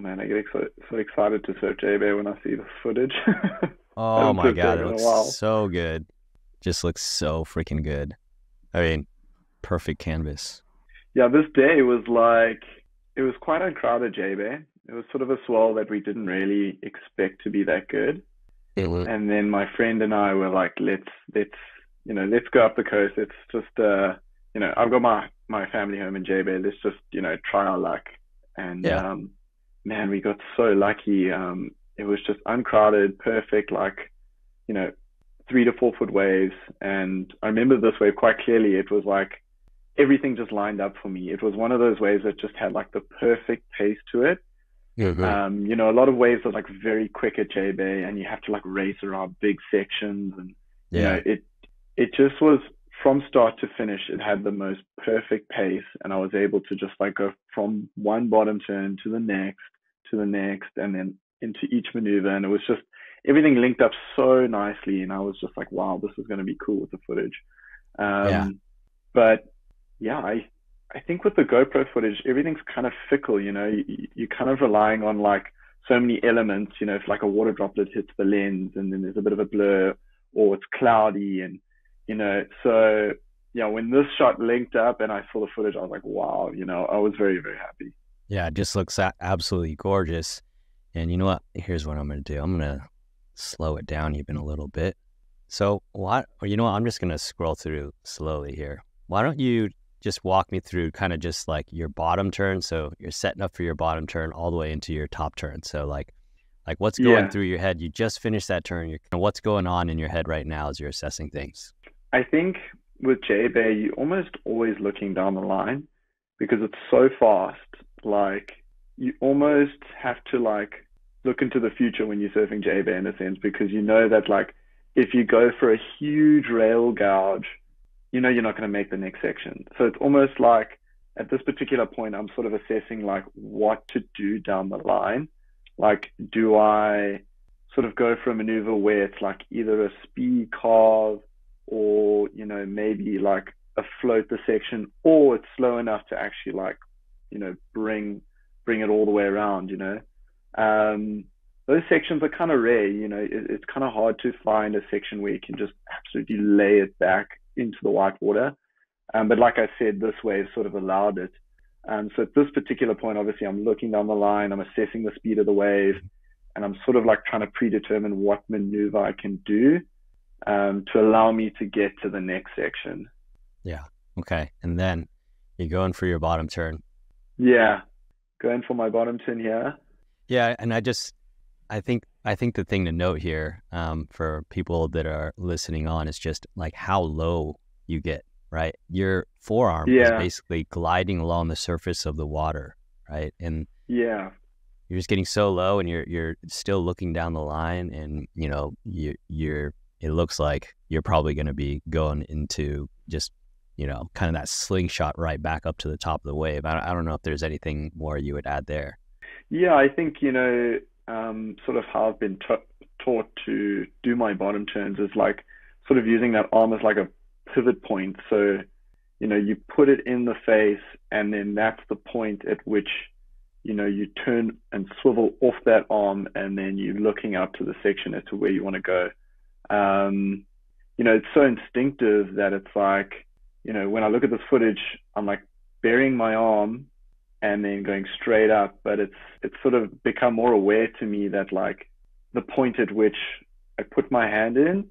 man, I get so excited to surf JB when I see this footage. I Oh haven't my surfed God, JB it in a looks while. so good. Just looks so freaking good. I mean, perfect canvas. Yeah, this day was like it was quite uncrowded JB. It was sort of a swell that we didn't really expect to be that good. Mhm. And then my friend and I were like, let's go up the coast. Let's just I've got my family home in JB. Let's just try our luck. And Yeah. man, we got so lucky. It was just uncrowded, perfect, like you know 3 to 4 foot waves. And I remember this wave quite clearly. It was like everything just lined up for me. It was one of those waves that just had like the perfect pace to it. Hmm. A lot of waves are like very quick at J Bay, and you have to like race around big sections, and Yeah. it just was from start to finish. It had the most perfect pace, and I was able to just like go from one bottom turn to the next, and then into each maneuver, and it was just everything linked up so nicely, and I was just like, wow, this is going to be cool with the footage. Yeah. Um, but yeah, I think with the GoPro footage, everything's kind of fickle. You're kind of relying on like so many elements. If like a water droplet hits the lens, and then there's a bit of a blur, or it's cloudy, and so yeah, when this shot linked up and I saw the footage, I was like, wow, I was very, very happy. Yeah. It just looks absolutely gorgeous. And you know what? Here's what I'm going to do. I'm going to slow it down even a little bit. So or you know what? I'm just going to scroll through slowly here. Why don't you just walk me through kind of just like your bottom turn? So you're setting up for your bottom turn all the way into your top turn. So like what's going Yeah, through your head? You just finished that turn. What's going on in your head right now as you're assessing things? I think with J Bay, you're almost always looking down the line because it's so fast. Like you almost have to like look into the future when you're surfing J Bay in a sense, because you know that like if you go for a huge rail gouge, you're not going to make the next section. So it's almost like at this particular point, I'm sort of assessing like what to do down the line. Like, do I sort of go for a maneuver where it's like either a speed carve, or maybe like a float the section, or it's slow enough to actually like bring it all the way around. um those sections are kind of rare. It's kind of hard to find a section where you can just absolutely lay it back into the white water. But like I said, this wave sort of allowed it. So at this particular point, obviously, I'm looking down the line, I'm assessing the speed of the wave, and I'm sort of like trying to predetermine what maneuver I can do to allow me to get to the next section. Yeah. Okay. And then you're going for your bottom turn. Yeah, going for my bottom turn here. Yeah. And I think the thing to note here, for people that are listening on is just like how low you get, right? Your forearm is Yeah, basically gliding along the surface of the water, right? And yeah, you're just getting so low, and you're still looking down the line, and you're it looks like you're probably going to be going into just kind of that slingshot right back up to the top of the wave. I don't know if there's anything more you would add there. yeah. I think sort of how I've been taught to do my bottom turns is like sort of using that arm as like a pivot point. So you put it in the face, and then that's the point at which you turn and swivel off that arm, and then you're looking out to the section as to where you want to go. um it's so instinctive that it's like, when I look at this footage, I'm like burying my arm and then going straight up. But it's sort of become more aware to me that like the point at which I put my hand in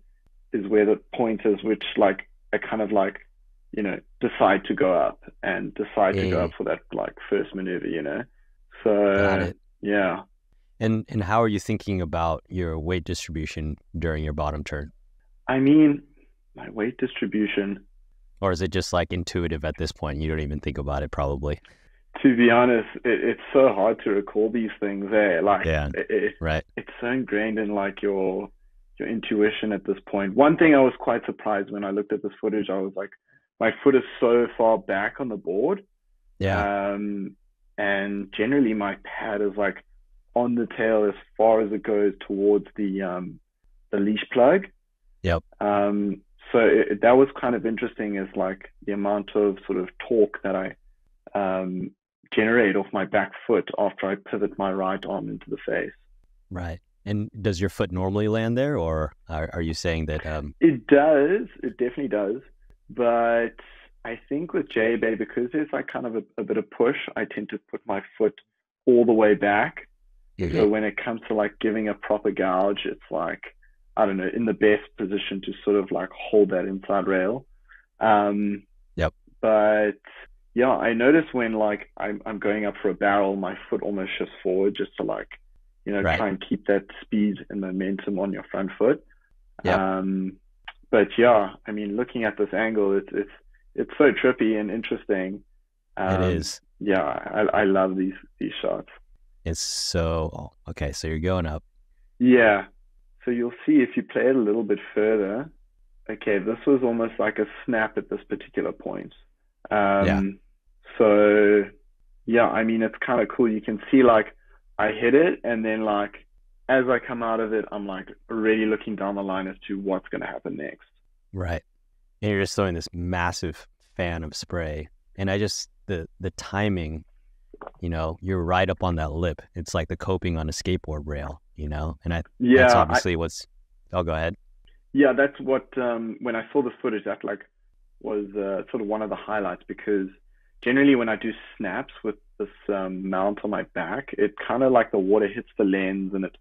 is where the point is which like I kind of like decide to go up and decide to go up Mm, for that like first maneuver. got So it. yeah, And how are you thinking about your weight distribution during your bottom turn? I mean, my weight distribution, Or is it just like intuitive at this point? You don't even think about it probably. to be honest, it's so hard to recall these things. Like Yeah. Right. it's so ingrained in like your intuition at this point. One thing I was quite surprised when I looked at this footage, I was like, my foot is so far back on the board, Yeah. um, and generally my pad is like on the tail as far as it goes towards the leash plug. Yep. So that was kind of interesting, is like the amount of sort of torque that I um, generate off my back foot after I pivot my right arm into the face. Right. And does your foot normally land there, or are you saying that? It does. It definitely does. But I think with J-Bay, because there's like kind of a bit of push, I tend to put my foot all the way back. Mhm. So when it comes to like giving a proper gouge, it's like, I don't know, in the best position to sort of like hold that inside rail. Yep. But yeah, I notice when like I'm going up for a barrel, my foot almost shifts forward just to like, Right. try and keep that speed and momentum on your front foot. Yep. But yeah, I mean, looking at this angle, it's so trippy and interesting. It is. Yeah, I love these shots. It's so okay. So you're going up. Yeah. So you'll see if you play it a little bit further. Okay, this was almost like a snap at this particular point. Yeah. So yeah, I mean, it's kind of cool. You can see like I hit it, and then like as I come out of it, I'm like already looking down the line as to what's going to happen next. Right. And you're just throwing this massive fan of spray, and I just the timing. You're right up on that lip. It's like the coping on a skateboard rail. And that's obviously what's. Oh, go ahead. Yeah, that's what when I saw the footage, that like was sort of one of the highlights, because generally when I do snaps with this mount on my back, it kind of like the water hits the lens and it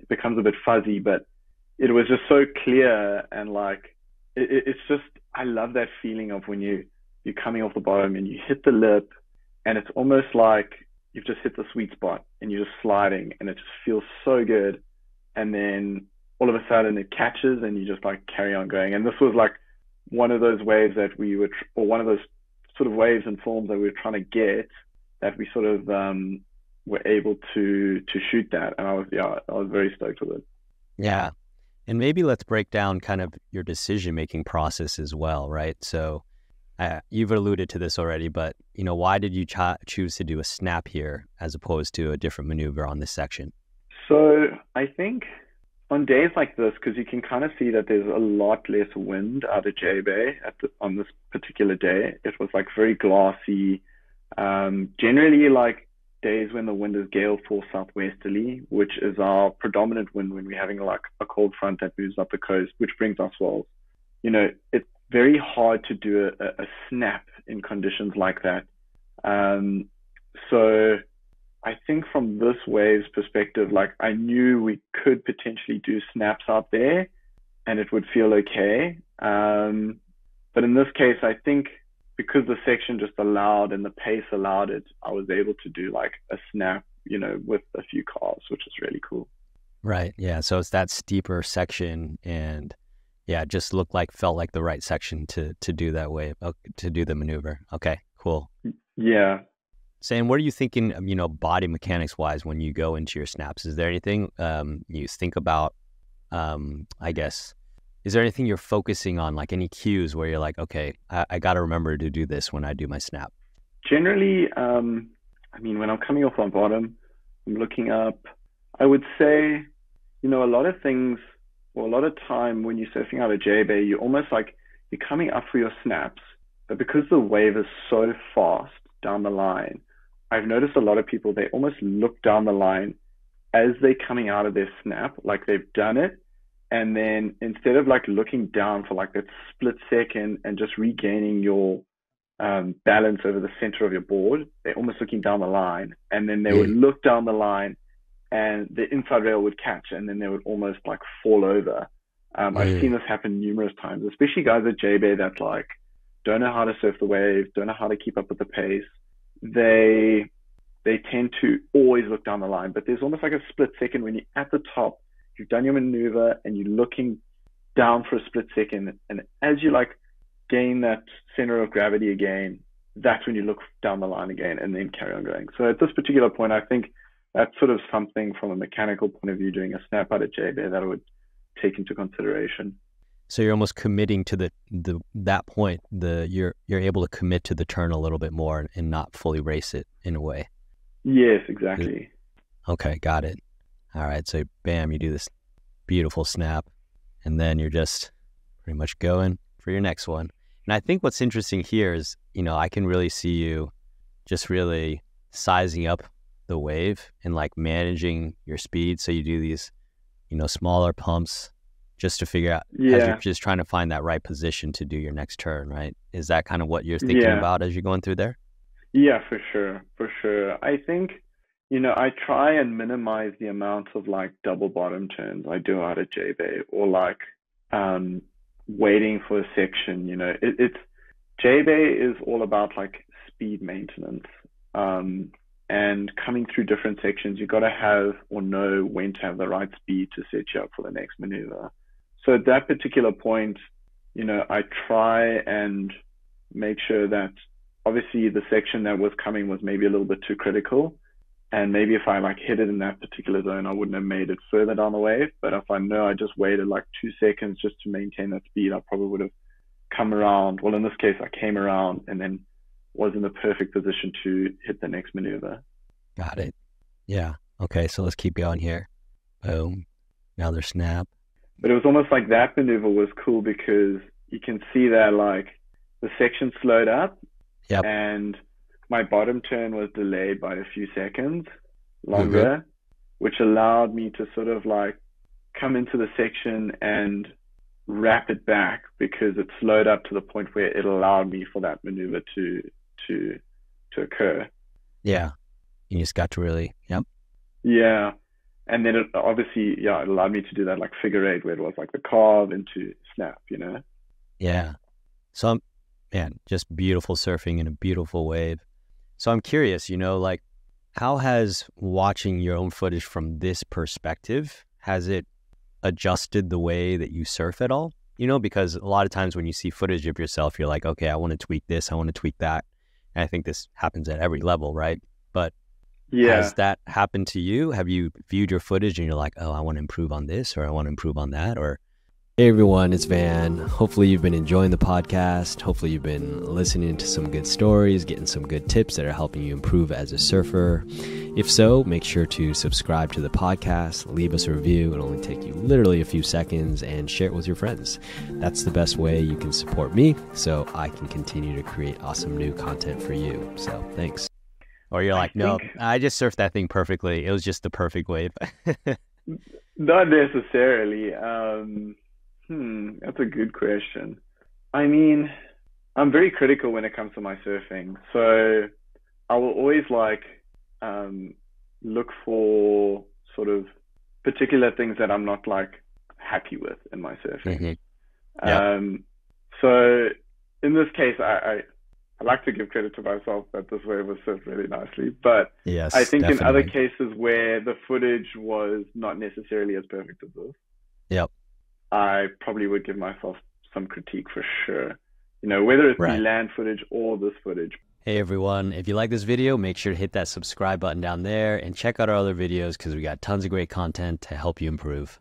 becomes a bit fuzzy, but it was just so clear, and like it's just, I love that feeling of when you're coming off the bottom and you hit the lip, and it's almost like you've just hit the sweet spot and you're just sliding, and it just feels so good. And then all of a sudden it catches and you just like carry on going. And this was like one of those waves that or one of those sort of waves and forms that we were trying to get, that we sort of were able to shoot that. And I was very stoked with it. Yeah. And maybe let's break down kind of your decision-making process as well, right? So you've alluded to this already, but why did you choose to do a snap here as opposed to a different maneuver on this section? So I think on days like this, because you can kind of see that there's a lot less wind out of J-Bay on this particular day. It was like very glassy. Generally like days when the wind is gale force southwesterly, which is our predominant wind when we're having like a cold front that moves up the coast, which brings us swells. It's very hard to do a snap in conditions like that. So I think from this wave's perspective, like I knew we could potentially do snaps out there and it would feel okay. But in this case, I think because the section just allowed and the pace allowed it, I was able to do like a snap, with a few cars, which is really cool. Right. Yeah. So it's that steeper section, and yeah, it just felt like the right section to do that wave, to do the maneuver. Okay, cool. Yeah. Sam, what are you thinking, body mechanics wise when you go into your snaps? Is there anything you think about, I guess, is there anything you're focusing on, like any cues where you're like, okay, I got to remember to do this when I do my snap? Generally, I mean, when I'm coming off my bottom, I'm looking up. I would say, a lot of things, or a lot of time when you're surfing out of J-Bay, you're almost like you're coming up for your snaps, but because the wave is so fast down the line, I've noticed a lot of people, they almost look down the line as they're coming out of their snap, like they've done it. And then instead of like looking down for like that split second and just regaining your balance over the center of your board, they're almost looking down the line. And then they would look down the line and the inside rail would catch, and then they would almost like fall over. I've seen this happen numerous times, especially guys at J-Bay that like don't know how to surf the wave, don't know how to keep up with the pace. They tend to always look down the line, but there's almost like a split second when you're at the top, you've done your maneuver and you're looking down for a split second. And as you like gain that center of gravity again, that's when you look down the line again and then carry on going. So at this particular point, I think that's sort of something from a mechanical point of view, doing a snap out of J-Bay, that I would take into consideration. So you're almost committing to that point. You're able to commit to the turn a little bit more and not fully race it in a way. Yes, exactly. Okay, got it. All right, so bam, you do this beautiful snap, and then you're just pretty much going for your next one. And I think what's interesting here is, I can really see you just really sizing up the wave and like managing your speed. So you do these, smaller pumps just to figure out as you're just trying to find that right position to do your next turn, right? Is that kind of what you're thinking about as you're going through there? Yeah, for sure. For sure. I think, I try and minimize the amount of like double bottom turns I do out at J-Bay, or like waiting for a section. It's J-Bay is all about like speed maintenance. And coming through different sections, you got to have or know when to have the right speed to set you up for the next maneuver. So at that particular point, I try and make sure that obviously the section that was coming was maybe a little bit too critical. And maybe if I like hit it in that particular zone, I wouldn't have made it further down the wave. But if I know I just waited like 2 seconds just to maintain that speed, I probably would have come around. Well, in this case, I came around and then was in the perfect position to hit the next maneuver. Got it. Yeah. Okay. So let's keep going here. Boom. Another snap. But it was almost like that maneuver was cool because you can see that like the section slowed up. Yep. And my bottom turn was delayed by a few seconds longer, which allowed me to sort of like come into the section and wrap it back because it slowed up to the point where it allowed me for that maneuver to occur. Yeah. You just got to really, yep. Yeah. And then it obviously, it allowed me to do that like figure eight where it was like the carve into snap, Yeah. So, man, just beautiful surfing in a beautiful wave. So I'm curious, like how has watching your own footage from this perspective, has it adjusted the way that you surf at all? Because a lot of times when you see footage of yourself, you're like, okay, I want to tweak this, I want to tweak that. And I think this happens at every level, right? But has that happened to you? Have you viewed your footage and you're like, oh, I want to improve on this or I want to improve on that? Or hey everyone, it's Van. Hopefully you've been enjoying the podcast. Hopefully you've been listening to some good stories, getting some good tips that are helping you improve as a surfer. If so, make sure to subscribe to the podcast, leave us a review. It'll only take you literally a few seconds, and share it with your friends. That's the best way you can support me so I can continue to create awesome new content for you. So thanks. Or you're like, no, I just surfed that thing perfectly. It was just the perfect wave. Not necessarily. That's a good question. I mean, I'm very critical when it comes to my surfing. So I will always like look for sort of particular things that I'm not like happy with in my surfing. So in this case, I like to give credit to myself that this wave was surfed really nicely. But yes, I think definitely. in other cases where the footage was not necessarily as perfect as this, I probably would give myself some critique for sure. Whether it's the land footage or this footage. Hey everyone, if you like this video, make sure to hit that subscribe button down there and check out our other videos because we got tons of great content to help you improve.